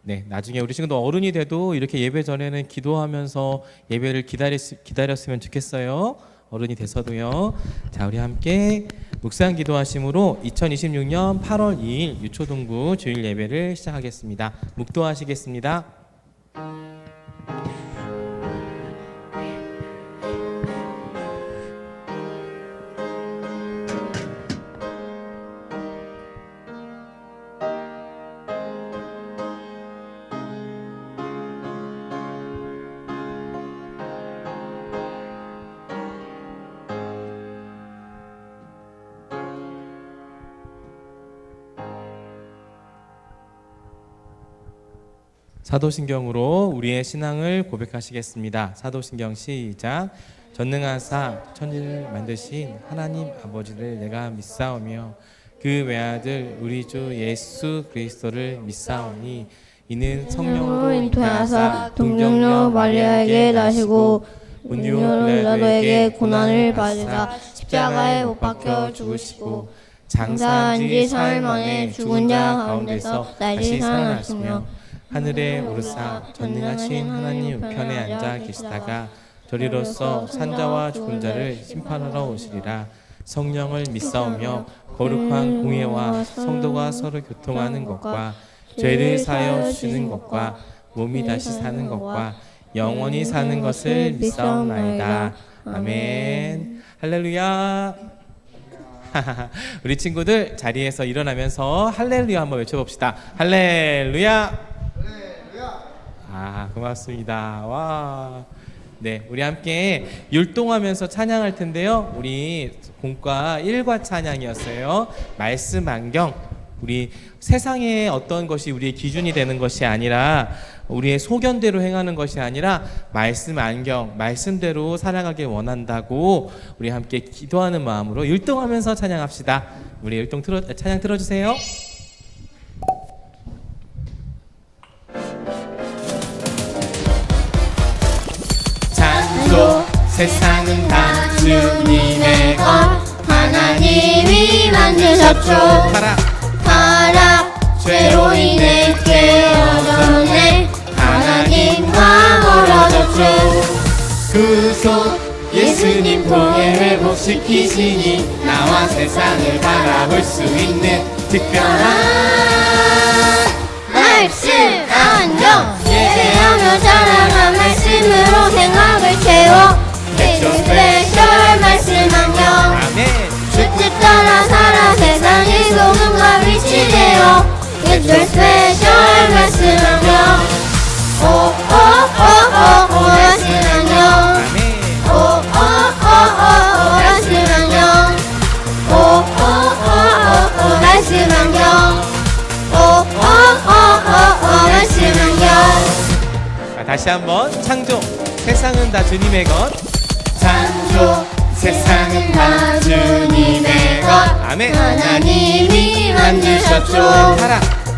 네, 나중에 우리 친구도 어른이 돼도 이렇게 예배 전에는 기도하면서 예배를 기다렸으면 좋겠어요. 어른이 돼서도요. 자, 우리 함께 묵상 기도하심으로 2026년 8월 2일 유초동부 주일 예배를 시작하겠습니다. 묵도하시겠습니다. 사도신경으로 우리의 신앙을 고백하시겠습니다. 사도신경 시작. 전능하사 천지를 만드신 하나님 아버지를 내가 믿사오며 그 외아들 우리 주 예수 그리스도를 믿사오니 이는 성령으로 잉태하사 동정녀 마리아에게 나시고 본디오 빌라도에게 고난을 받으사 십자가에 못 박혀 죽으시고 장사한 지 사흘 만에 죽은 자 가운데서 다시 살아나시며 하늘에 오르사 전능하신 하나님 우편에 앉아 계시다가 저리로서 산자와 죽은 자를 심판하러 오시리라. 성령을 믿사오며 거룩한 공예와 성도가 서로 교통하는 것과 죄를 사하여 주시는 것과 몸이 다시 사는 것과 영원히 사는 것을 믿사옵나이다. 아멘. 할렐루야. 우리 친구들 자리에서 일어나면서 할렐루야 한번 외쳐봅시다. 할렐루야. 아, 고맙습니다. 와. 네, 우리 함께 율동하면서 찬양할 텐데요. 우리 공과 1과 찬양이었어요. 말씀 안경. 우리 세상의 어떤 것이 우리의 기준이 되는 것이 아니라 우리의 소견대로 행하는 것이 아니라 말씀 안경, 말씀대로 살아가길 원한다고 우리 함께 기도하는 마음으로 율동하면서 찬양합시다. 우리 찬양 틀어주세요. 세상은 다 주님의 것 하나님이 만드셨죠. 타락 죄로 인해 깨어졌네 하나님과 멀어졌죠. 구속 예수님 통해 회복시키시니 나와 세상을 바라볼 수 있는 특별한 말씀 안경 예배하며 자라난 말씀으로 생각을 채워 스페셜 말씀 안경 주뜻 따라 살아 세상의 소금과 빛이 되어 스페셜 말씀 안경 오오오오오 말씀 안경 오오오오오 말씀 안경 오오오오오 말씀 안경 오오오오오 말씀 안경. 다시 한번 창조 세상은 다 주님의 것 창조 세상은 다 주님의 것 아멘. 하나님이 만드셨죠.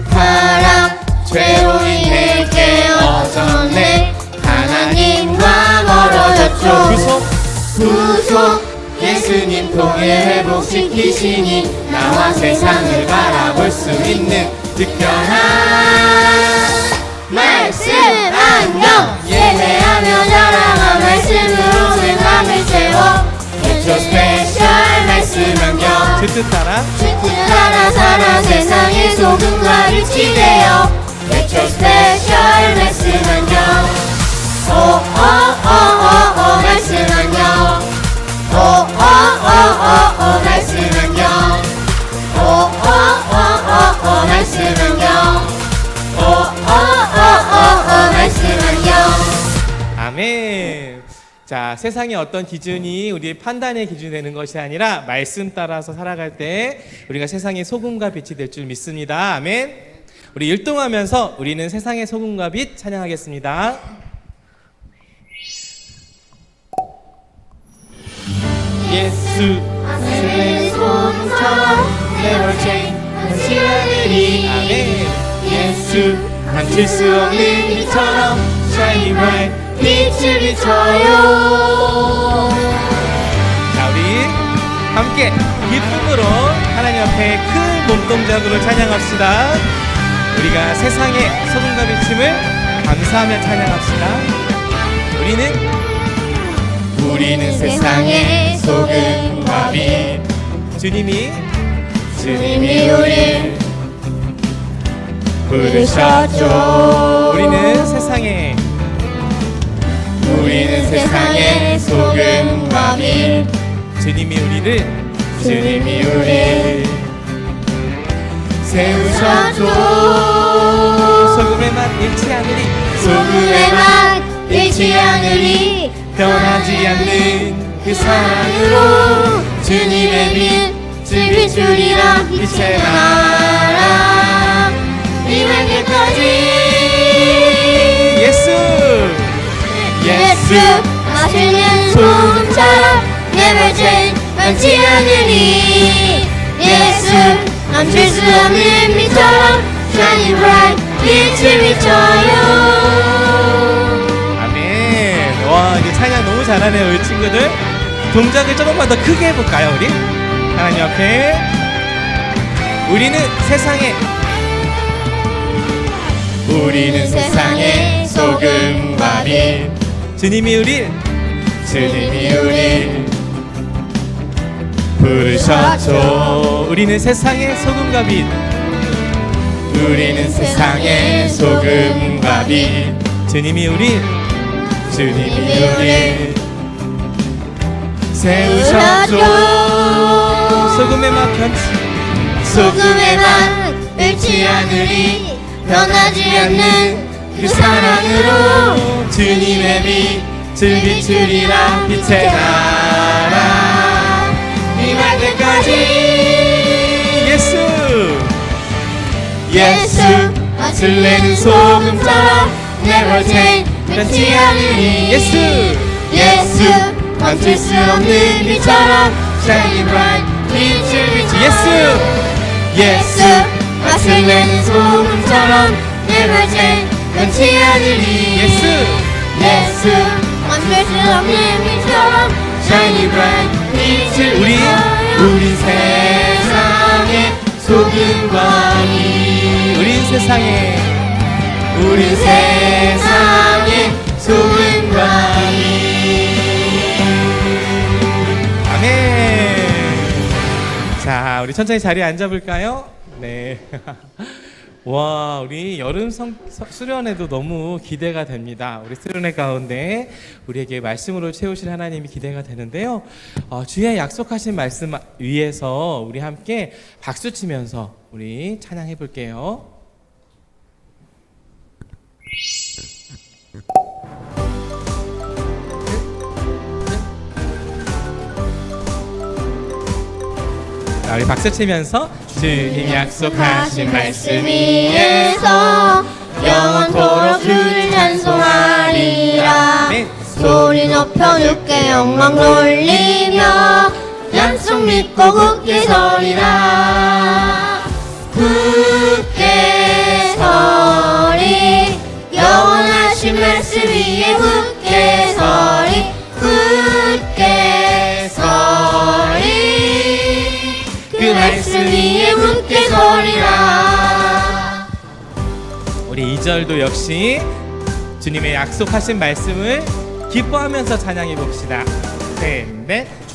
타락 죄로 인해 깨어졌네 하나님과 멀어졌죠. 구속 예수님 통해 회복시키시니 나와 세상을 바라볼 수 있는 특별한 말씀 안경 예배하며 자랑한 말씀으로 생각을 채워 개초 스페셜 말씀 안경 주뜻 따라 살아 세상의 소금과 빛이 되어 개초 스페셜 말씀 안경 오오오오오 말씀 안경 오오오오오 말씀 안경 오오오오오 말씀 안경 말씀 안경. 아멘. 자, 세상의 어떤 기준이 우리의 판단의 기준이 되는 것이 아니라 말씀 따라서 살아갈 때 우리가 세상의 소금과 빛이 될 줄 믿습니다. 아멘. 우리 율동하면서 우리는 세상의 소금과 빛 찬양하겠습니다. 예수 하늘의 소금처럼 never change 변치 않으리. 아멘. 예수 감출 수 없는 빛처럼 shiny bright 빛을 비춰요. 자, 우리 함께 기쁨으로 하나님 앞에 큰 몸동작으로 찬양합시다. 우리가 자, 세상의 소금과 빛임을 감사하며 찬양합시다. 우리는 세상의 소금과 빛. 주님이 우리를 부르셨죠. 우리는 세상의 소금과 빛. 주님이 우리를 세우셨죠. 소금의 맛 잃지 않으리 변하지 않는 그 사랑으로 주님의 빛을 비추리라. 빛의 나라 임할 때까지 예수 마시는 소금처럼 never change 변치 않으리. 예수 감출 수 없는 빛처럼 shining bright 빛을 비춰요. 아멘. 와, 이제 찬양 너무 잘하네요, 우리 친구들. 동작을 조금만 더 크게 해볼까요, 우리? 하나님 앞에 우리는 세상의 소금과 빛. 주님이 우릴 부르셨죠. 우리는 세상의 소금과 빛. 주님이 우릴 세우셨죠. 소금의 맛 잃지 않으리 변하지 않는 그 사랑으로 주님의 빛을 비추리라. 빛의 나라 임할 때까지 예수 맛을 내는 소금처럼 never change 변치 않으리. 예수 감출 수 없는 빛처럼 shining bright 빛을 비추어. 예수 맛을 내는 소금처럼 never change 변치 않으리. 예수 감출 수 없는 빛처럼 shining bright 빛을 비추어. 우린 세상의 소금과 빛. 우린 세상의 소금과 빛. 아멘. 자, 우리 천천히 자리에 앉아볼까요? 네. 와, 우리 여름 수련회도 너무 기대가 됩니다. 우리 수련회 가운데 우리에게 말씀으로 채우실 하나님이 기대가 되는데요. 주의 약속하신 말씀 위에서 우리 함께 박수 치면서 우리 찬양해 볼게요. 자, 우리 박수 치면서 주님 약속하신 말씀 위에서 영원토록 주를 찬송하리라. 소리 높여 주께 영광 돌리며 약속 믿고 굳게 서리라. 굳게 서리 영원하신 말씀 위에 굳게 서리. 굳게 서리 그 말씀 위에 굳게 서리라. 우리 2절도 역시 주님의 약속하신 말씀을 기뻐하면서 찬양해 봅시다. 셋,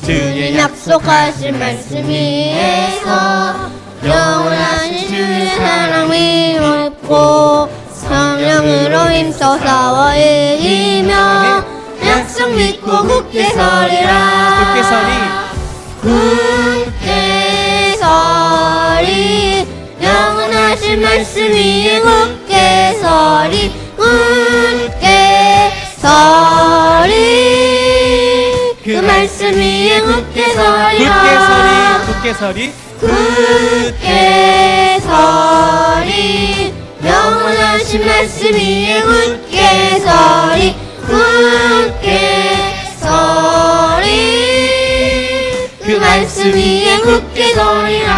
주의 약속하신 말씀 위에서 영원하신 주의 사랑 믿고 성령으로 힘써 싸워 이기며 약속 믿고 굳게 서리라. 굳게 서리 영원하신 말씀 위에 굳게 서리. 굳게 서리 그 말씀 위에 굳게 서리라. 굳게 서리 영원하신 말씀 위에 굳게 서리. 굳게 서리 그 말씀 위에 굳게 서리라.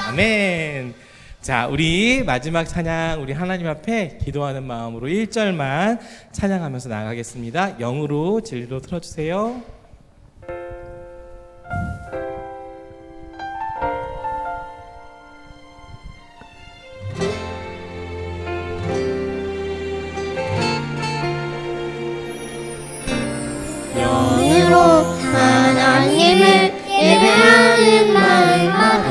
아멘. 자, 우리 마지막 찬양 우리 하나님 앞에 기도하는 마음으로 1절만 찬양하면서 나가겠습니다. 영으로 진리로 틀어주세요. 예배하는 마음마다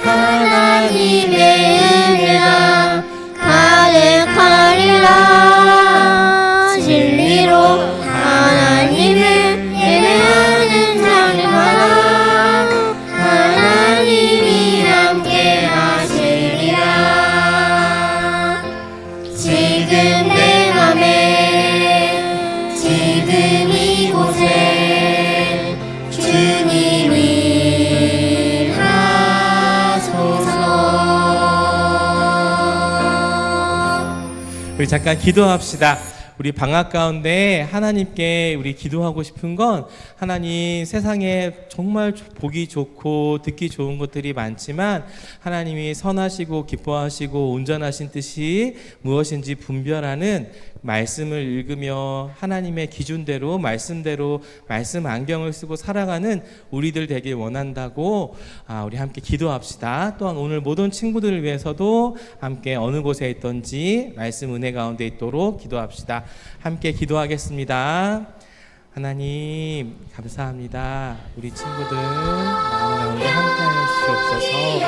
하나님의 은혜가 가득하리라. 진리로 하나님을 예배하는 자들마다 하나님이 함께 하시리라. 지금 내 맘에 지금 이곳에 주님이 하소서. 우리 잠깐 기도합시다. 우리 방학 가운데 하나님께 우리 기도하고 싶은 건, 하나님 세상에 정말 보기 좋고 듣기 좋은 것들이 많지만 하나님이 선하시고 기뻐하시고 온전하신 뜻이 무엇인지 분별하는 말씀을 읽으며 하나님의 기준대로 말씀대로 말씀 안경을 쓰고 살아가는 우리들 되길 원한다고 우리 함께 기도합시다. 또한 오늘 모든 친구들을 위해서도 함께 어느 곳에 있든지 말씀 은혜 가운데 있도록 기도합시다. 함께 기도하겠습니다. 하나님 감사합니다. 우리 친구들 마음 가운데 함께 하여 주시옵소서.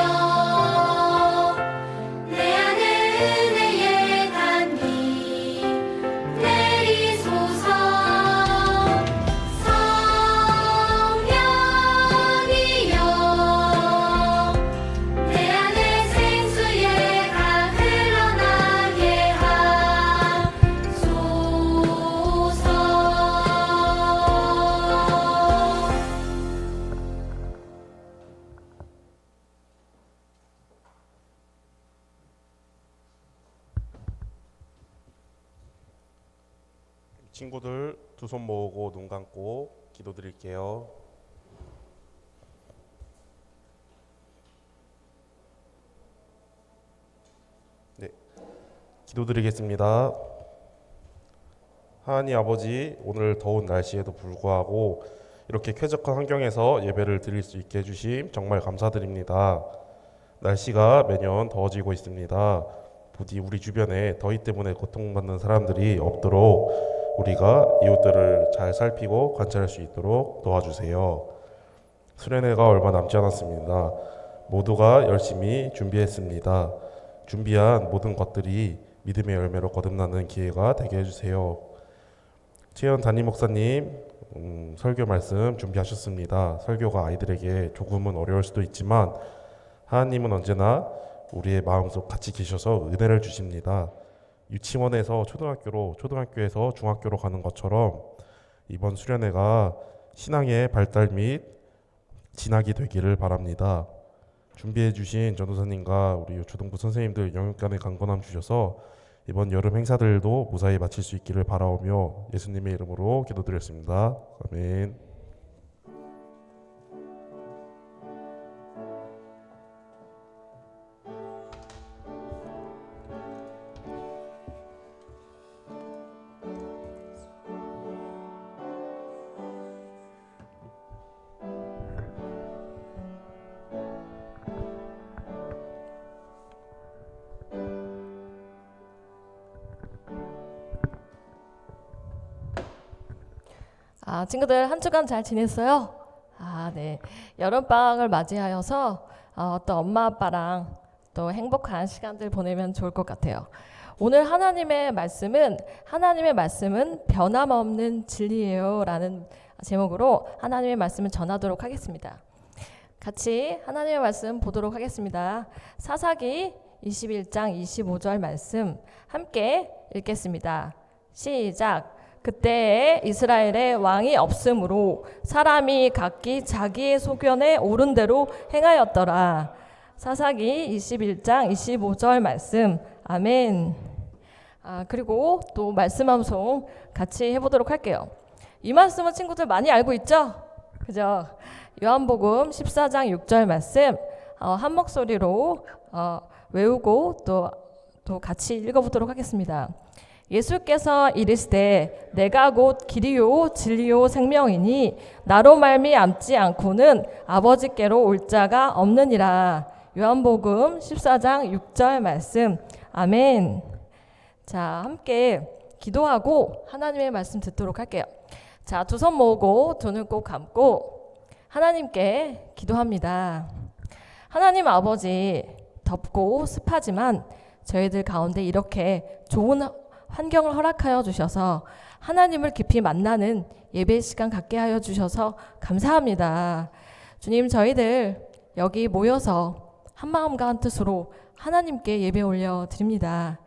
내 안에 은혜의 단비 내리소서. 성령이여 내 안에 생수의 강 흘러나게 하소서. 친구들 두 손 모으고 눈 감고 기도드릴게요. 네, 기도드리겠습니다. 하나님 아버지, 오늘 더운 날씨에도 불구하고 이렇게 쾌적한 환경에서 예배를 드릴 수 있게 해주심 정말 감사드립니다. 날씨가 매년 더워지고 있습니다. 부디 우리 주변에 더위 때문에 고통받는 사람들이 없도록 우리가 이웃들을 잘 살피고 관찰할 수 있도록 도와주세요. 수련회가 얼마 남지 않았습니다. 모두가 열심히 준비했습니다. 준비한 모든 것들이 믿음의 열매로 거듭나는 기회가 되게 해주세요. 최현 담임 목사님 설교 말씀 준비하셨습니다. 설교가 아이들에게 조금은 어려울 수도 있지만 하나님은 언제나 우리의 마음속 같이 계셔서 은혜를 주십니다. 유치원에서 초등학교로, 초등학교에서 중학교로 가는 것처럼 이번 수련회가 신앙의 발달 및 진학이 되기를 바랍니다. 준비해 주신 전도사님과 우리 초등부 선생님들 영육간의 강건함 주셔서 이번 여름 행사들도 무사히 마칠 수 있기를 바라오며 예수님의 이름으로 기도드렸습니다. 아멘. 친구들 한 주간 잘 지냈어요? 네. 여름방학을 맞이하여서 또 엄마 아빠랑 또 행복한 시간들 보내면 좋을 것 같아요. 오늘 하나님의 말씀은 변함없는 진리예요 라는 제목으로 하나님의 말씀을 전하도록 하겠습니다. 같이 하나님의 말씀 보도록 하겠습니다. 사사기 21장 25절 말씀 함께 읽겠습니다. 시작. 그때에 이스라엘에 왕이 없으므로 사람이 각기 자기의 소견에 옳은 대로 행하였더라. 사사기 21장 25절 말씀. 아멘. 그리고 또 말씀 암송 같이 해보도록 할게요. 이 말씀은 친구들 많이 알고 있죠? 그죠? 요한복음 14장 6절 말씀 한 목소리로 외우고 또 같이 읽어보도록 하겠습니다. 예수께서 이르시되 내가 곧 길이요 진리요 생명이니 나로 말미암지 않고는 아버지께로 올 자가 없느니라. 요한복음 14장 6절 말씀. 아멘. 자, 함께 기도하고 하나님의 말씀 듣도록 할게요. 자, 두 손 모으고 두 눈 꼭 감고 하나님께 기도합니다. 하나님 아버지, 덥고 습하지만 저희들 가운데 이렇게 좋은 환경을 허락하여 주셔서 하나님을 깊이 만나는 예배 시간 갖게 하여 주셔서 감사합니다. 주님, 저희들 여기 모여서 한 마음과 한 뜻으로 하나님께 예배 올려 드립니다.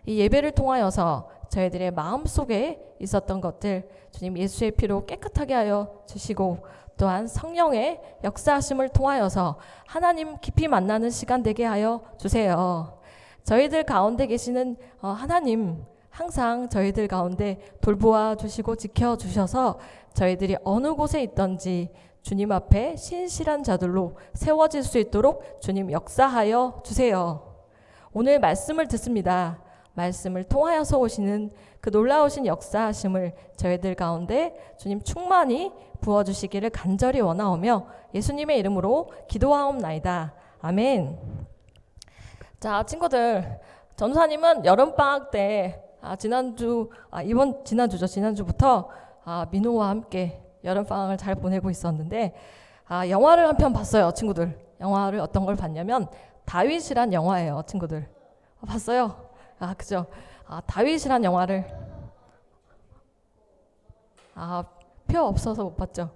이 예배를 통하여서 저희들의 마음속에 있었던 것들 주님 예수의 피로 깨끗하게 하여 주시고, 또한 성령의 역사하심을 통하여서 하나님 깊이 만나는 시간 되게 하여 주세요. 저희들 가운데 계시는 하나님, 항상 저희들 가운데 돌보아 주시고 지켜 주셔서 저희들이 어느 곳에 있던지 주님 앞에 신실한 자들로 세워질 수 있도록 주님 역사하여 주세요. 오늘 말씀을 듣습니다. 말씀을 통하여서 오시는 그 놀라우신 역사하심을 저희들 가운데 주님 충만히 부어주시기를 간절히 원하오며 예수님의 이름으로 기도하옵나이다. 아멘. 자, 친구들, 전도사님은 여름방학 때 지난주부터 민호와 함께 여름방학을 잘 보내고 있었는데 영화를 한 편 봤어요. 친구들, 영화를 어떤 걸 봤냐면 다윗이란 영화예요. 친구들 봤어요? 그죠? 다윗이란 영화를 표 없어서 못 봤죠.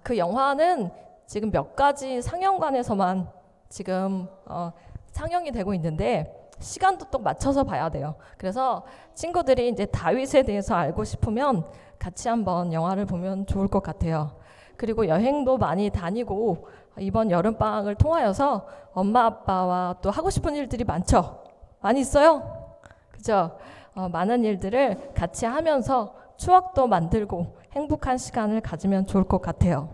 그 영화는 지금 몇 가지 상영관에서만 지금 상영이 되고 있는데 시간도 또 맞춰서 봐야 돼요. 그래서 친구들이 이제 다윗에 대해서 알고 싶으면 같이 한번 영화를 보면 좋을 것 같아요. 그리고 여행도 많이 다니고 이번 여름방학을 통하여서 엄마 아빠와 또 하고 싶은 일들이 많죠. 많이 있어요? 그죠? 많은 일들을 같이 하면서 추억도 만들고 행복한 시간을 가지면 좋을 것 같아요.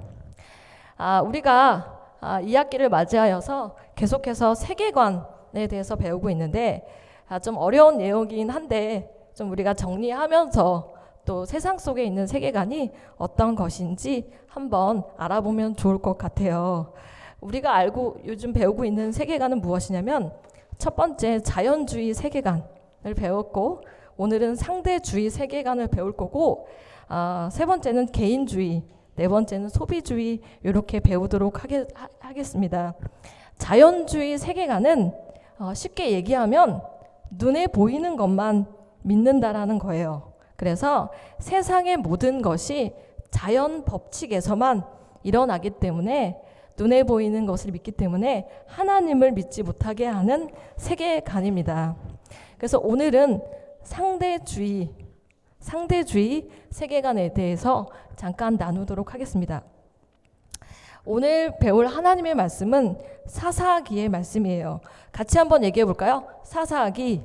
우리가 2학기를 맞이하여서 계속해서 세계관에 대해서 배우고 있는데 좀 어려운 내용이긴 한데 좀 우리가 정리하면서 또 세상 속에 있는 세계관이 어떤 것인지 한번 알아보면 좋을 것 같아요. 우리가 요즘 배우고 있는 세계관은 무엇이냐면 첫 번째 자연주의 세계관을 배웠고, 오늘은 상대주의 세계관을 배울 거고, 세 번째는 개인주의, 네 번째는 소비주의, 이렇게 배우도록 하겠습니다. 자연주의 세계관은 쉽게 얘기하면 눈에 보이는 것만 믿는다라는 거예요. 그래서 세상의 모든 것이 자연 법칙에서만 일어나기 때문에, 눈에 보이는 것을 믿기 때문에 하나님을 믿지 못하게 하는 세계관입니다. 그래서 오늘은 상대주의 세계관에 대해서 잠깐 나누도록 하겠습니다. 오늘 배울 하나님의 말씀은 사사기의 말씀이에요. 같이 한번 얘기해 볼까요? 사사기.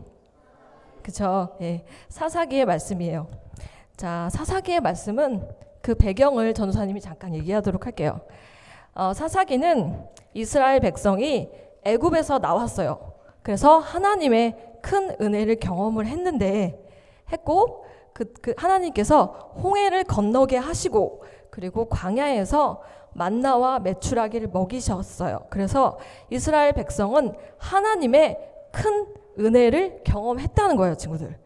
그렇죠? 예, 사사기의 말씀이에요. 자, 사사기의 말씀은 그 배경을 전도사님이 잠깐 얘기하도록 할게요. 사사기는 이스라엘 백성이 애굽에서 나왔어요. 그래서 하나님의 큰 은혜를 경험을 했고 그 하나님께서 홍해를 건너게 하시고, 그리고 광야에서 만나와 메추라기를 먹이셨어요. 그래서 이스라엘 백성은 하나님의 큰 은혜를 경험했다는 거예요, 친구들.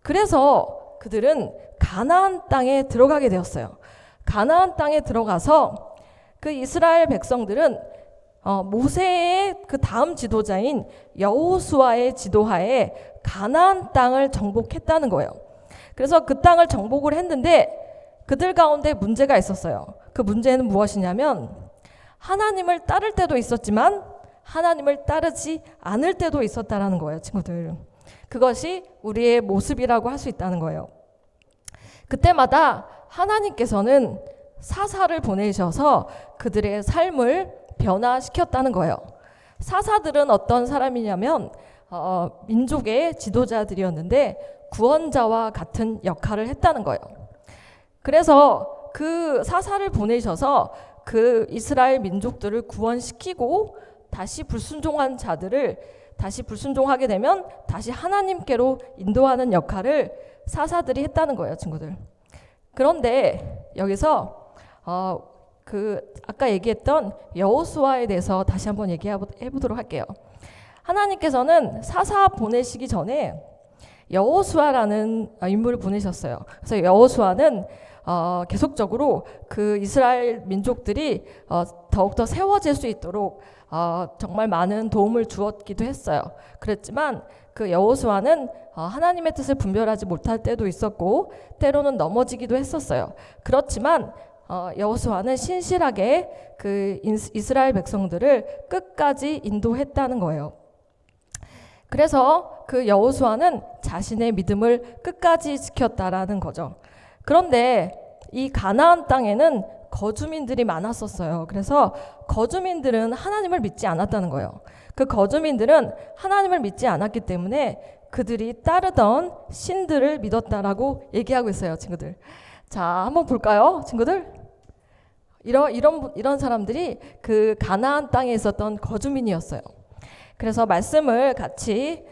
그래서 그들은 가나안 땅에 들어가게 되었어요. 가나안 땅에 들어가서 그 이스라엘 백성들은 모세의 그 다음 지도자인 여호수아의 지도하에 가나안 땅을 정복했다는 거예요. 그래서 그 땅을 정복을 했는데 그들 가운데 문제가 있었어요. 그 문제는 무엇이냐면 하나님을 따를 때도 있었지만 하나님을 따르지 않을 때도 있었다라는 거예요, 친구들. 그것이 우리의 모습이라고 할 수 있다는 거예요. 그때마다 하나님께서는 사사를 보내셔서 그들의 삶을 변화시켰다는 거예요. 사사들은 어떤 사람이냐면 민족의 지도자들이었는데 구원자와 같은 역할을 했다는 거예요. 그래서 그 사사를 보내셔서 그 이스라엘 민족들을 구원시키고 다시 불순종한 자들을 다시 불순종하게 되면 다시 하나님께로 인도하는 역할을 사사들이 했다는 거예요, 친구들. 그런데 여기서 아까 얘기했던 여호수아에 대해서 다시 한번 얘기해 보도록 할게요. 하나님께서는 사사 보내시기 전에 여호수아라는 인물을 보내셨어요. 그래서 여호수아는 계속적으로 그 이스라엘 민족들이 더욱더 세워질 수 있도록 정말 많은 도움을 주었기도 했어요. 그랬지만 그 여호수아는 하나님의 뜻을 분별하지 못할 때도 있었고 때로는 넘어지기도 했었어요. 그렇지만 여호수아는 신실하게 그 이스라엘 백성들을 끝까지 인도했다는 거예요. 그래서 그 여호수아는 자신의 믿음을 끝까지 지켰다라는 거죠. 그런데 이 가나안 땅에는 거주민들이 많았었어요. 그래서 거주민들은 하나님을 믿지 않았다는 거예요. 그 거주민들은 하나님을 믿지 않았기 때문에 그들이 따르던 신들을 믿었다라고 얘기하고 있어요, 친구들. 자, 한번 볼까요, 친구들? 이런 사람들이 그 가나안 땅에 있었던 거주민이었어요. 그래서 말씀을 같이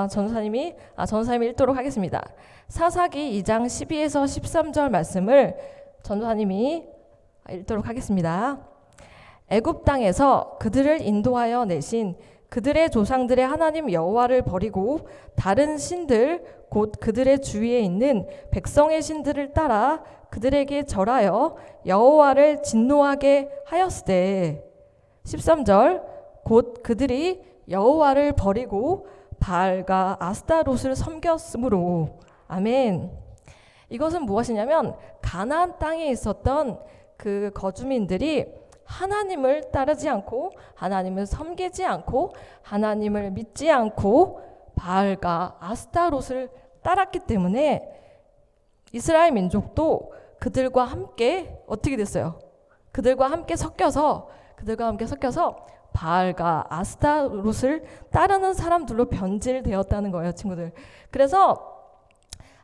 전사님이 읽도록 하겠습니다. 사사기 2장 12에서 13절 말씀을 전사님이 읽도록 하겠습니다. 애굽 땅에서 그들을 인도하여 내신 그들의 조상들의 하나님 여호와를 버리고 다른 신들 곧 그들의 주위에 있는 백성의 신들을 따라 그들에게 절하여 여호와를 진노하게 하였으되 13절 곧 그들이 여호와를 버리고 바알과 아스타롯을 섬겼으므로. 아멘. 이것은 무엇이냐면 가나안 땅에 있었던 그 거주민들이 하나님을 따르지 않고 하나님을 섬기지 않고 하나님을 믿지 않고 바알과 아스타롯을 따랐기 때문에 이스라엘 민족도 그들과 함께 어떻게 됐어요? 그들과 함께 섞여서 바알과 아스타롯을 따르는 사람들로 변질되었다는 거예요, 친구들. 그래서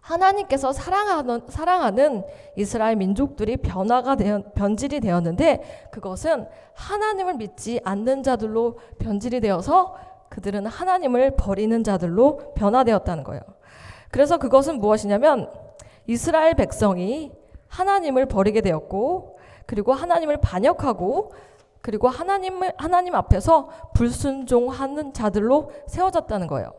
하나님께서 사랑하는 이스라엘 민족들이 변질이 되었는데 그것은 하나님을 믿지 않는 자들로 변질이 되어서 그들은 하나님을 버리는 자들로 변화되었다는 거예요. 그래서 그것은 무엇이냐면 이스라엘 백성이 하나님을 버리게 되었고 그리고 하나님을 반역하고 그리고 하나님 앞에서 불순종하는 자들로 세워졌다는 거예요.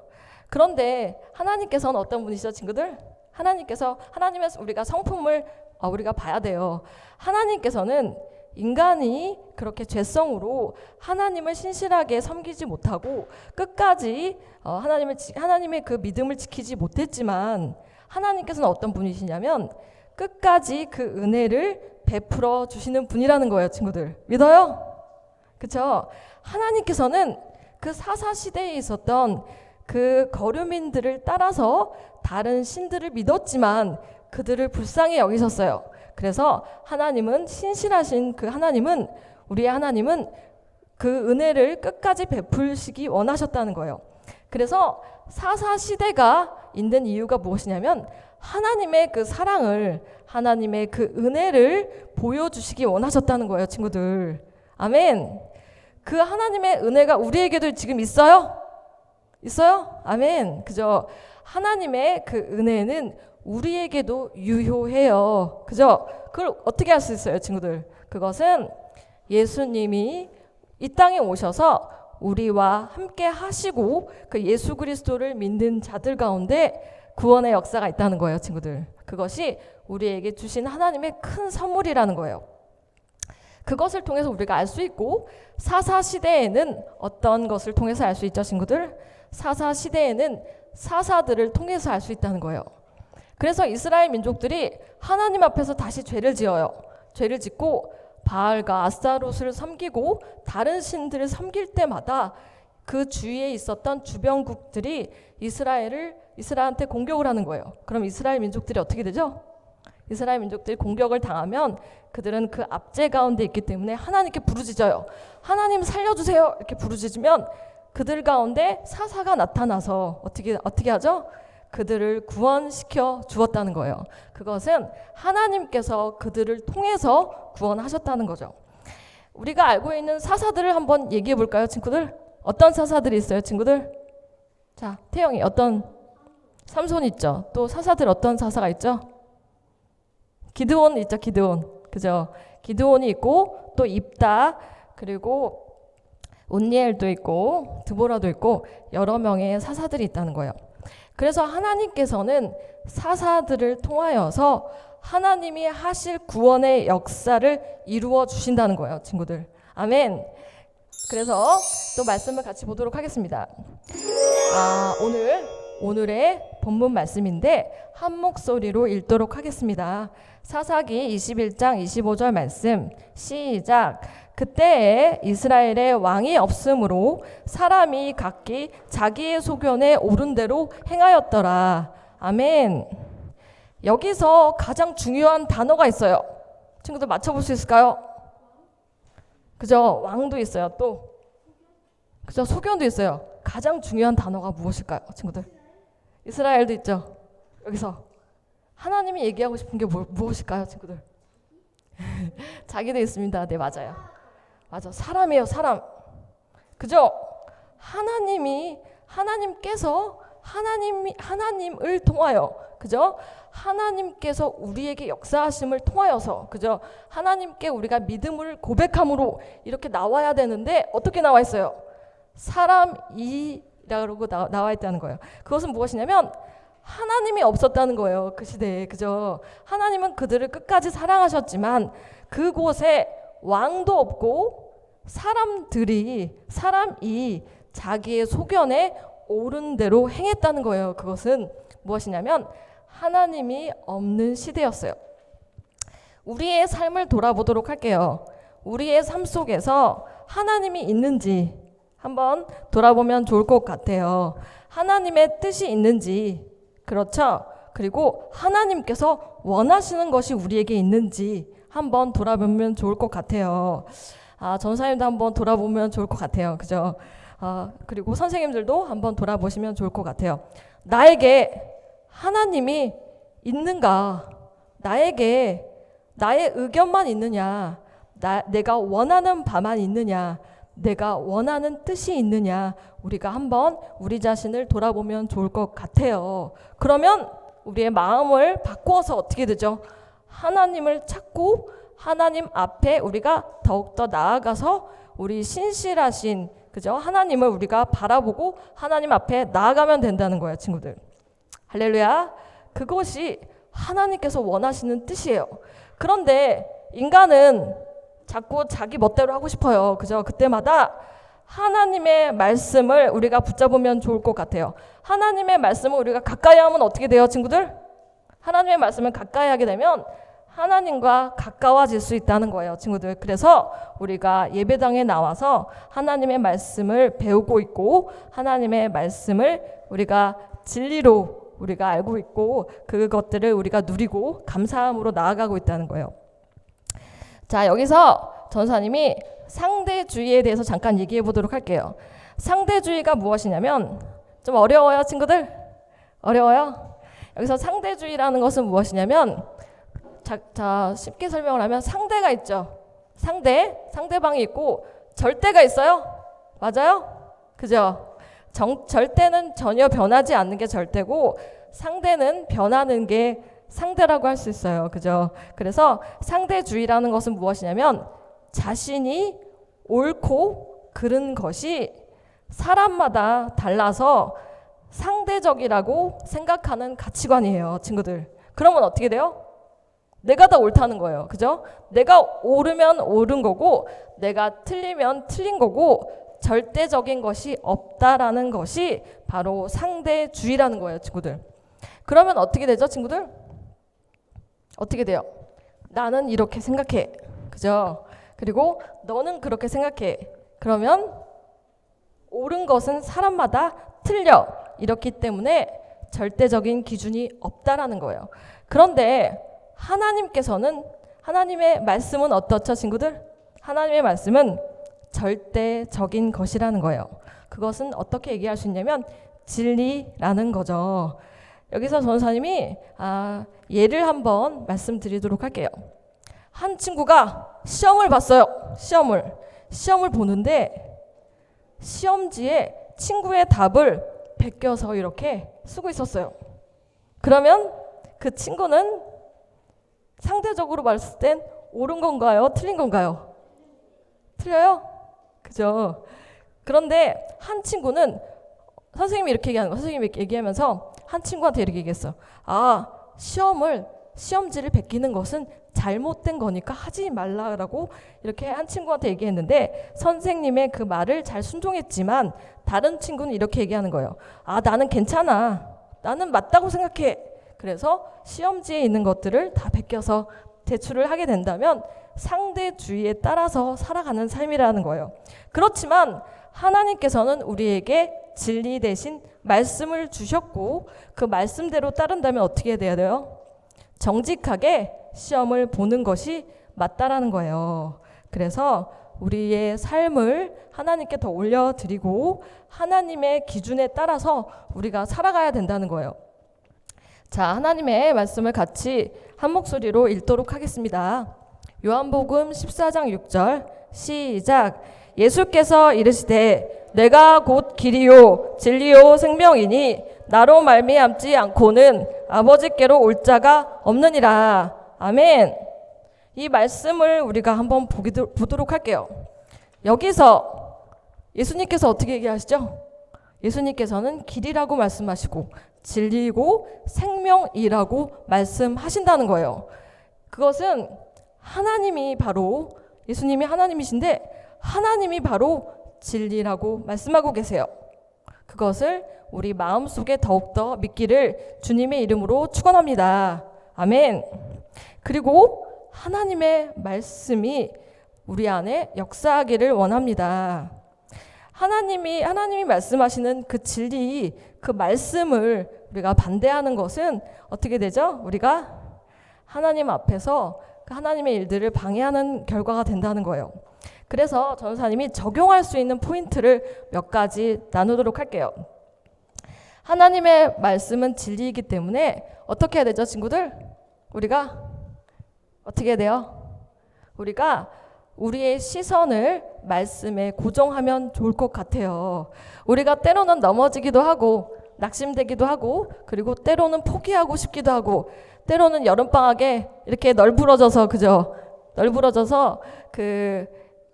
그런데 하나님께서는 어떤 분이시죠, 친구들? 하나님의 우리가 성품을 우리가 봐야 돼요. 하나님께서는 인간이 그렇게 죄성으로 하나님을 신실하게 섬기지 못하고 끝까지 하나님의 그 믿음을 지키지 못했지만 하나님께서는 어떤 분이시냐면 끝까지 그 은혜를 베풀어 주시는 분이라는 거예요, 친구들. 믿어요? 그렇죠? 하나님께서는 그 사사 시대에 있었던 그 거류민들을 따라서 다른 신들을 믿었지만 그들을 불쌍히 여기셨어요. 그래서 하나님은 신실하신 우리의 하나님은 그 은혜를 끝까지 베풀시기 원하셨다는 거예요. 그래서 사사 시대가 있는 이유가 무엇이냐면 하나님의 그 사랑을, 하나님의 그 은혜를 보여주시기 원하셨다는 거예요, 친구들. 아멘. 그 하나님의 은혜가 우리에게도 지금 있어요? 있어요? 아멘. 그죠? 하나님의 그 은혜는 우리에게도 유효해요. 그죠? 그걸 어떻게 할 수 있어요, 친구들? 그것은 예수님이 이 땅에 오셔서 우리와 함께 하시고 그 예수 그리스도를 믿는 자들 가운데 구원의 역사가 있다는 거예요, 친구들. 그것이 우리에게 주신 하나님의 큰 선물이라는 거예요. 그것을 통해서 우리가 알 수 있고 사사 시대에는 어떤 것을 통해서 알 수 있죠, 친구들? 사사 시대에는 사사들을 통해서 알 수 있다는 거예요. 그래서 이스라엘 민족들이 하나님 앞에서 다시 죄를 지어요. 죄를 짓고 바알과 아스타롯을 섬기고 다른 신들을 섬길 때마다 그 주위에 있었던 주변국들이 이스라엘한테 공격을 하는 거예요. 그럼 이스라엘 민족들이 어떻게 되죠? 이스라엘 민족들이 공격을 당하면 그들은 그 압제 가운데 있기 때문에 하나님께 부르짖어요. 하나님 살려주세요. 이렇게 부르짖으면 그들 가운데 사사가 나타나서 어떻게 하죠? 그들을 구원시켜 주었다는 거예요. 그것은 하나님께서 그들을 통해서 구원하셨다는 거죠. 우리가 알고 있는 사사들을 한번 얘기해 볼까요, 친구들? 어떤 사사들이 있어요, 친구들? 자, 태영이 어떤? 삼손 있죠. 또 사사들 어떤 사사가 있죠? 기드온 있죠, 기드온. 그죠? 기드온이 있고 또 입다, 그리고 온니엘도 있고 드보라도 있고 여러 명의 사사들이 있다는 거예요. 그래서 하나님께서는 사사들을 통하여서 하나님이 하실 구원의 역사를 이루어 주신다는 거예요, 친구들. 아멘. 그래서 또 말씀을 같이 보도록 하겠습니다. 오늘의 본문 말씀인데 한 목소리로 읽도록 하겠습니다. 사사기 21장 25절 말씀 시작. 그때에 이스라엘에 왕이 없으므로 사람이 각기 자기의 소견에 옳은 대로 행하였더라. 아멘. 여기서 가장 중요한 단어가 있어요. 친구들 맞춰볼 수 있을까요? 그죠? 왕도 있어요. 또 그죠? 소견도 있어요. 가장 중요한 단어가 무엇일까요, 친구들? 이스라엘도 있죠. 여기서 하나님이 얘기하고 싶은 게 무엇일까요, 친구들? 자기도 있습니다. 네, 맞아요. 맞아, 사람이에요, 사람. 그죠? 하나님께서 하나님을 통하여, 그죠? 하나님께서 우리에게 역사하심을 통하여서, 그죠? 하나님께 우리가 믿음을 고백함으로 이렇게 나와야 되는데 어떻게 나와 있어요? 사람이라고 나와 있다는 거예요. 그것은 무엇이냐면 하나님이 없었다는 거예요, 그 시대에. 그죠? 하나님은 그들을 끝까지 사랑하셨지만 그곳에 왕도 없고 사람이 자기의 소견에 옳은 대로 행했다는 거예요. 그것은 무엇이냐면 하나님이 없는 시대였어요. 우리의 삶을 돌아보도록 할게요. 우리의 삶 속에서 하나님이 있는지 한번 돌아보면 좋을 것 같아요. 하나님의 뜻이 있는지, 그렇죠? 그리고 하나님께서 원하시는 것이 우리에게 있는지 한번 돌아보면 좋을 것 같아요. 전사님도 한번 돌아보면 좋을 것 같아요. 그죠? 그리고 선생님들도 한번 돌아보시면 좋을 것 같아요. 나에게 하나님이 있는가? 나에게 나의 의견만 있느냐? 내가 원하는 바만 있느냐? 내가 원하는 뜻이 있느냐? 우리가 한번 우리 자신을 돌아보면 좋을 것 같아요. 그러면 우리의 마음을 바꾸어서 어떻게 되죠? 하나님을 찾고 하나님 앞에 우리가 더욱더 나아가서 우리 신실하신, 그죠? 하나님을 우리가 바라보고 하나님 앞에 나아가면 된다는 거예요, 친구들. 할렐루야. 그것이 하나님께서 원하시는 뜻이에요. 그런데 인간은 자꾸 자기 멋대로 하고 싶어요. 그죠? 그때마다 하나님의 말씀을 우리가 붙잡으면 좋을 것 같아요. 하나님의 말씀을 우리가 가까이 하면 어떻게 돼요, 친구들? 하나님의 말씀을 가까이 하게 되면 하나님과 가까워질 수 있다는 거예요, 친구들. 그래서 우리가 예배당에 나와서 하나님의 말씀을 배우고 있고 하나님의 말씀을 우리가 진리로 우리가 알고 있고 그것들을 우리가 누리고 감사함으로 나아가고 있다는 거예요. 자, 여기서 전사님이 상대주의에 대해서 잠깐 얘기해 보도록 할게요. 상대주의가 무엇이냐면, 좀 어려워요, 친구들? 어려워요? 여기서 상대주의라는 것은 무엇이냐면, 자, 쉽게 설명을 하면 상대가 있죠. 상대방이 있고 절대가 있어요. 맞아요? 그죠? 절대는 전혀 변하지 않는 게 절대고 상대는 변하는 게 상대라고 할 수 있어요. 그죠? 그래서 상대주의라는 것은 무엇이냐면 자신이 옳고 그른 것이 사람마다 달라서 상대적이라고 생각하는 가치관이에요, 친구들. 그러면 어떻게 돼요? 내가 다 옳다는 거예요. 그죠? 내가 옳으면 옳은 거고 내가 틀리면 틀린 거고 절대적인 것이 없다라는 것이 바로 상대주의라는 거예요, 친구들. 그러면 어떻게 되죠, 친구들? 어떻게 돼요? 나는 이렇게 생각해. 그죠? 그리고 너는 그렇게 생각해. 그러면 옳은 것은 사람마다 틀려. 이렇기 때문에 절대적인 기준이 없다라는 거예요. 그런데 하나님께서는, 하나님의 말씀은 어떻죠, 친구들? 하나님의 말씀은 절대적인 것이라는 거예요. 그것은 어떻게 얘기할 수 있냐면 진리라는 거죠. 여기서 전사님이 예를 한번 말씀드리도록 할게요. 한 친구가 시험을 봤어요. 시험을 보는데 시험지에 친구의 답을 베껴서 이렇게 쓰고 있었어요. 그러면 그 친구는 상대적으로 봤을 땐 옳은 건가요? 틀린 건가요? 틀려요? 그죠? 그런데 한 친구는 선생님이 이렇게 얘기하는 거. 선생님이 이렇게 얘기하면서 한 친구한테 이렇게 얘기했어. 아, 시험지를 베끼는 것은 잘못된 거니까 하지 말라라고 이렇게 한 친구한테 얘기했는데, 선생님의 그 말을 잘 순종했지만 다른 친구는 이렇게 얘기하는 거예요. 아, 나는 괜찮아. 나는 맞다고 생각해. 그래서 시험지에 있는 것들을 다 베껴서 제출을 하게 된다면 상대주의에 따라서 살아가는 삶이라는 거예요. 그렇지만 하나님께서는 우리에게 진리 대신 말씀을 주셨고, 그 말씀대로 따른다면 어떻게 돼야 돼요? 정직하게 시험을 보는 것이 맞다라는 거예요. 그래서 우리의 삶을 하나님께 더 올려드리고 하나님의 기준에 따라서 우리가 살아가야 된다는 거예요. 자, 하나님의 말씀을 같이 한 목소리로 읽도록 하겠습니다. 요한복음 14장 6절 시작. 예수께서 이르시되 내가 곧 길이요 진리요 생명이니 나로 말미암지 않고는 아버지께로 올 자가 없느니라. 아멘. 이 말씀을 우리가 한번 보도록 할게요. 여기서 예수님께서 어떻게 얘기하시죠? 예수님께서는 길이라고 말씀하시고 진리고 생명이라고 말씀하신다는 거예요. 그것은 하나님이 바로, 예수님이 하나님이신데 하나님이 바로 진리라고 말씀하고 계세요. 그것을 우리 마음속에 더욱더 믿기를 주님의 이름으로 축원합니다. 아멘. 그리고 하나님의 말씀이 우리 안에 역사하기를 원합니다. 하나님이 말씀하시는 그 진리, 그 말씀을 우리가 반대하는 것은 어떻게 되죠? 우리가 하나님 앞에서 그 하나님의 일들을 방해하는 결과가 된다는 거예요. 그래서 전사님이 적용할 수 있는 포인트를 몇 가지 나누도록 할게요. 하나님의 말씀은 진리이기 때문에 어떻게 해야 되죠, 친구들? 우리가 어떻게 해야 돼요? 우리가 우리의 시선을 말씀에 고정하면 좋을 것 같아요. 우리가 때로는 넘어지기도 하고 낙심되기도 하고, 그리고 때로는 포기하고 싶기도 하고, 때로는 여름방학에 이렇게 널브러져서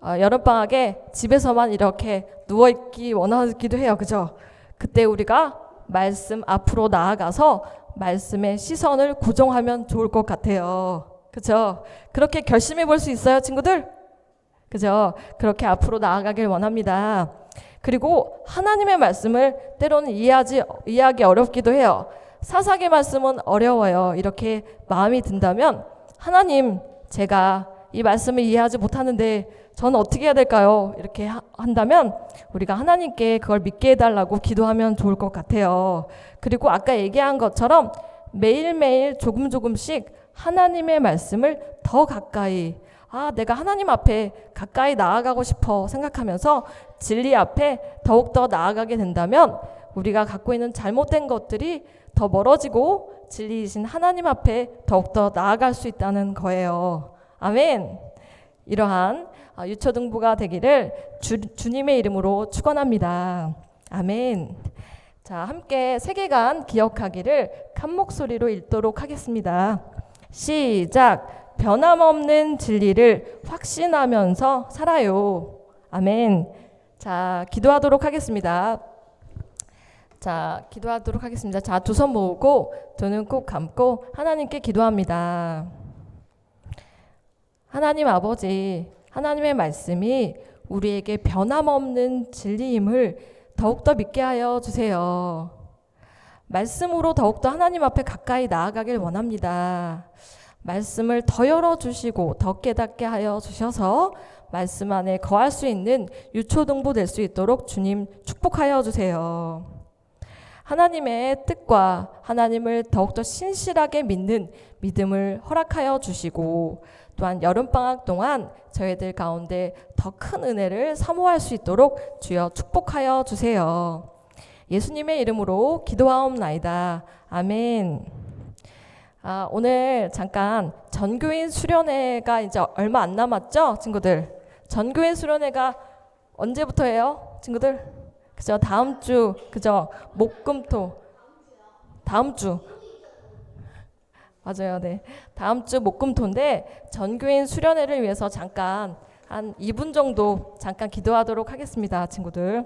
여름방학에 집에서만 이렇게 누워있기 원하기도 해요. 그죠? 그때 우리가 말씀 앞으로 나아가서 말씀의 시선을 고정하면 좋을 것 같아요. 그죠? 그렇게 결심해 볼 수 있어요, 친구들? 그죠? 그렇게 앞으로 나아가길 원합니다. 그리고 하나님의 말씀을 때로는 이해하기 어렵기도 해요. 사사기 말씀은 어려워요. 이렇게 마음이 든다면, 하나님, 제가 이 말씀을 이해하지 못하는데 저는 어떻게 해야 될까요? 이렇게 한다면 우리가 하나님께 그걸 믿게 해달라고 기도하면 좋을 것 같아요. 그리고 아까 얘기한 것처럼 매일매일 조금씩 하나님의 말씀을 더 가까이, 내가 하나님 앞에 가까이 나아가고 싶어 생각하면서 진리 앞에 더욱더 나아가게 된다면 우리가 갖고 있는 잘못된 것들이 더 멀어지고 진리이신 하나님 앞에 더욱더 나아갈 수 있다는 거예요. 아멘. 이러한 유초등부가 되기를 주님의 이름으로 축원합니다. 아멘. 자, 함께 세계관 기억하기를 한 목소리로 읽도록 하겠습니다. 시작. 변함없는 진리를 확신하면서 살아요. 아멘. 자, 기도하도록 하겠습니다. 자, 두 손 모으고 두 눈 꼭 감고 하나님께 기도합니다. 하나님 아버지, 하나님의 말씀이 우리에게 변함없는 진리임을 더욱더 믿게 하여 주세요. 말씀으로 더욱더 하나님 앞에 가까이 나아가길 원합니다. 말씀을 더 열어주시고 더 깨닫게 하여 주셔서 말씀 안에 거할 수 있는 유초등부 될 수 있도록 주님 축복하여 주세요. 하나님의 뜻과 하나님을 더욱더 신실하게 믿는 믿음을 허락하여 주시고, 또한 여름방학 동안 저희들 가운데 더 큰 은혜를 사모할 수 있도록 주여 축복하여 주세요. 예수님의 이름으로 기도하옵나이다. 아멘. 오늘 잠깐 전교인 수련회가 이제 얼마 안 남았죠, 친구들? 전교인 수련회가 언제부터예요, 친구들? 그죠? 다음 주, 그죠? 목금토. 다음 주. 맞아요, 네. 다음 주 목금토인데 전교인 수련회를 위해서 잠깐 한 2분 정도 잠깐 기도하도록 하겠습니다, 친구들.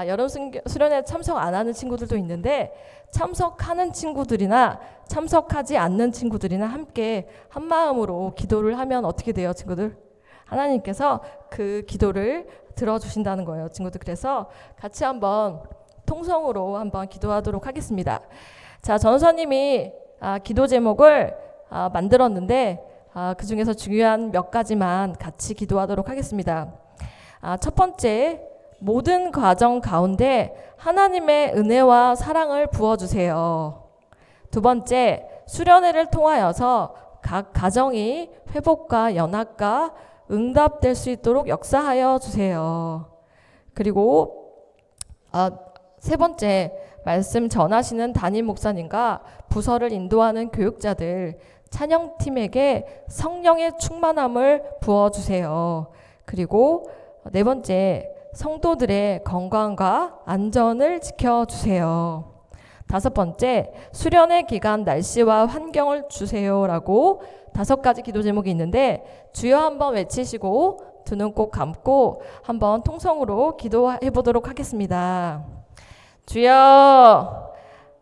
여름 수련회 참석 안 하는 친구들도 있는데 참석하는 친구들이나 참석하지 않는 친구들이나 함께 한 마음으로 기도를 하면 어떻게 돼요, 친구들? 하나님께서 그 기도를 들어주신다는 거예요, 친구들. 그래서 같이 한번 통성으로 한번 기도하도록 하겠습니다. 자, 전사님이 기도 제목을 만들었는데 그 중에서 중요한 몇 가지만 같이 기도하도록 하겠습니다. 첫 번째, 모든 과정 가운데 하나님의 은혜와 사랑을 부어주세요. 두 번째, 수련회를 통하여서 각 가정이 회복과 연합과 응답될 수 있도록 역사하여 주세요. 그리고 세 번째, 말씀 전하시는 담임 목사님과 부서를 인도하는 교육자들, 찬양팀에게 성령의 충만함을 부어주세요. 그리고 네 번째, 성도들의 건강과 안전을 지켜주세요. 다섯 번째, 수련회 기간 날씨와 환경을 주세요라고 5가지 기도 제목이 있는데 주여 한번 외치시고 두 눈 꼭 감고 한번 통성으로 기도해 보도록 하겠습니다. 주여,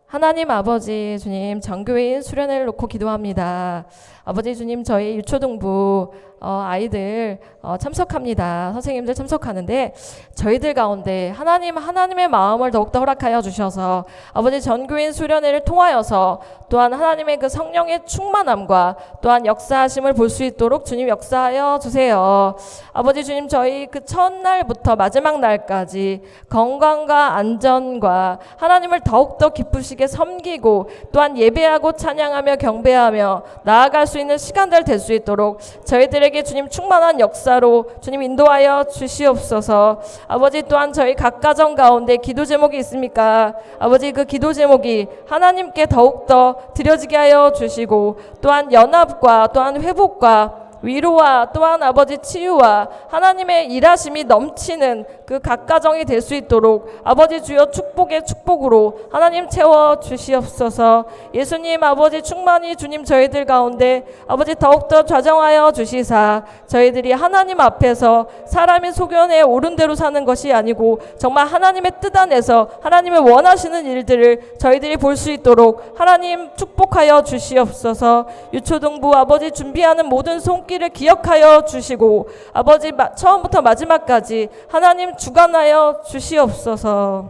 하나님 아버지 주님, 정교인 수련회를 놓고 기도합니다. 아버지 주님, 저희 유초등부 아이들 참석합니다. 선생님들 참석하는데 저희들 가운데 하나님의 마음을 더욱더 허락하여 주셔서 아버지 전교인 수련회를 통하여서 또한 하나님의 그 성령의 충만함과 또한 역사하심을 볼 수 있도록 주님 역사하여 주세요. 아버지 주님, 저희 그 첫날부터 마지막 날까지 건강과 안전과 하나님을 더욱더 기쁘시게 섬기고 또한 예배하고 찬양하며 경배하며 나아갈 수 있는 시간들 될 수 있도록 저희들에게 주님 충만한 역사로 주님 인도하여 주시옵소서. 아버지, 또한 저희 각 가정 가운데 기도 제목이 있습니까? 아버지, 그 기도 제목이 하나님께 더욱더 드려지게 하여 주시고 또한 연합과 또한 회복과 위로와 또한 아버지 치유와 하나님의 일하심이 넘치는 그 각 가정이 될 수 있도록 아버지 주여 축복의 축복으로 하나님 채워 주시옵소서. 예수님 아버지 충만히 주님 저희들 가운데 아버지 더욱더 좌정하여 주시사 저희들이 하나님 앞에서 사람의 소견에 옳은 대로 사는 것이 아니고 정말 하나님의 뜻 안에서 하나님의 원하시는 일들을 저희들이 볼 수 있도록 하나님 축복하여 주시옵소서. 유초등부 아버지 준비하는 모든 손길을 기억하여 주시고 아버지 처음부터 마지막까지 하나님 주관하여 주시옵소서.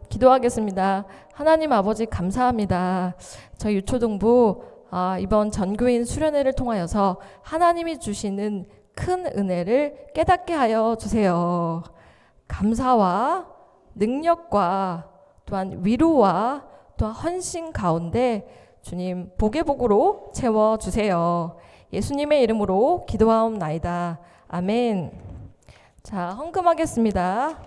기도하겠습니다. 하나님 아버지 감사합니다. 저희 유초등부 이번 전교인 수련회를 통하여서 하나님이 주시는 큰 은혜를 깨닫게 하여 주세요. 감사와 능력과 또한 위로와 또한 헌신 가운데 주님 복의 복으로 채워주세요. 예수님의 이름으로 기도하옵나이다. 아멘. 자, 헌금하겠습니다.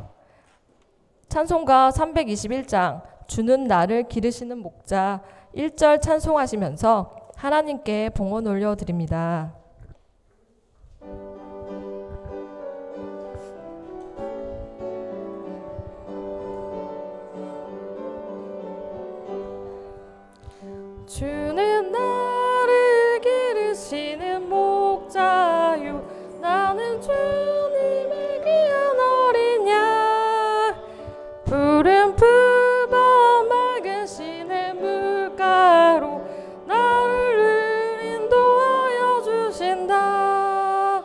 찬송가 321장 주는 나를 기르시는 목자 1절 찬송하시면서 하나님께 봉헌 올려드립니다. 주는 나를 기르시는 목자요 나는 주님의 귀한 어린 양 푸른 풀밭 맑은 시내 물가로 나를 인도하여 주신다.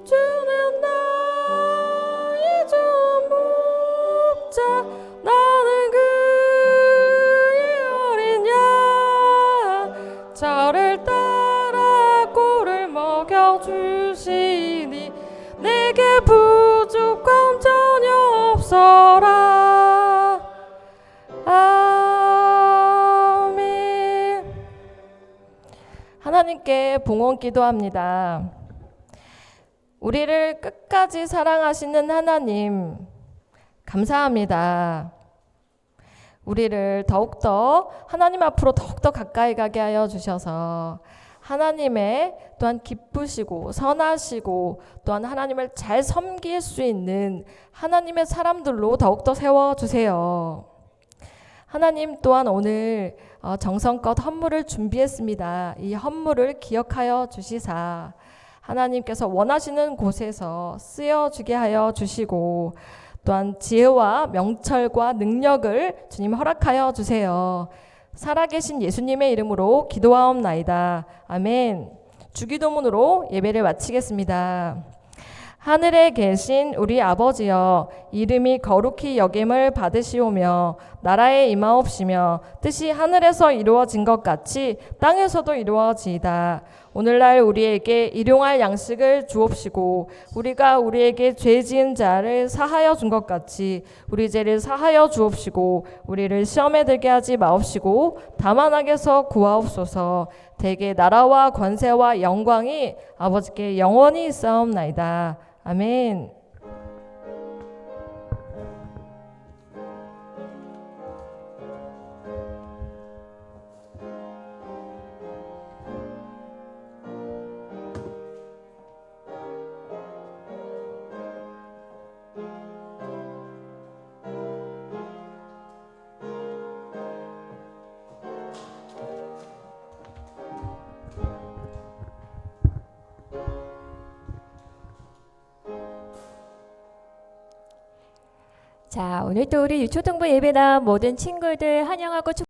주는 나의 좋은 목자 나는 그의 어린 양 저를 따라 꼴을 먹여주시니 내게 부족함 전혀 없어라. 아멘. 하나님께 봉헌 기도합니다. 우리를 끝까지 사랑하시는 하나님 감사합니다. 우리를 더욱더 하나님 앞으로 더욱더 가까이 가게 하여 주셔서 하나님의 또한 기쁘시고 선하시고 또한 하나님을 잘 섬길 수 있는 하나님의 사람들로 더욱더 세워주세요. 하나님 또한 오늘 정성껏 헌물을 준비했습니다. 이 헌물을 기억하여 주시사 하나님께서 원하시는 곳에서 쓰여지게 하여 주시고 또한 지혜와 명철과 능력을 주님 허락하여 주세요. 살아계신 예수님의 이름으로 기도하옵나이다. 아멘. 주기도문으로 예배를 마치겠습니다. 하늘에 계신 우리 아버지여, 이름이 거룩히 여김을 받으시오며 나라에 임하옵시며 뜻이 하늘에서 이루어진 것 같이 땅에서도 이루어지이다. 오늘날 우리에게 일용할 양식을 주옵시고 우리가 우리에게 죄 지은 자를 사하여 준 것 같이 우리 죄를 사하여 주옵시고 우리를 시험에 들게 하지 마옵시고 다만 악에서 구하옵소서. 대개 나라와 권세와 영광이 아버지께 영원히 있사옵나이다. 아멘. 자, 오늘 또 우리 유초등부 예배당 모든 친구들 환영하고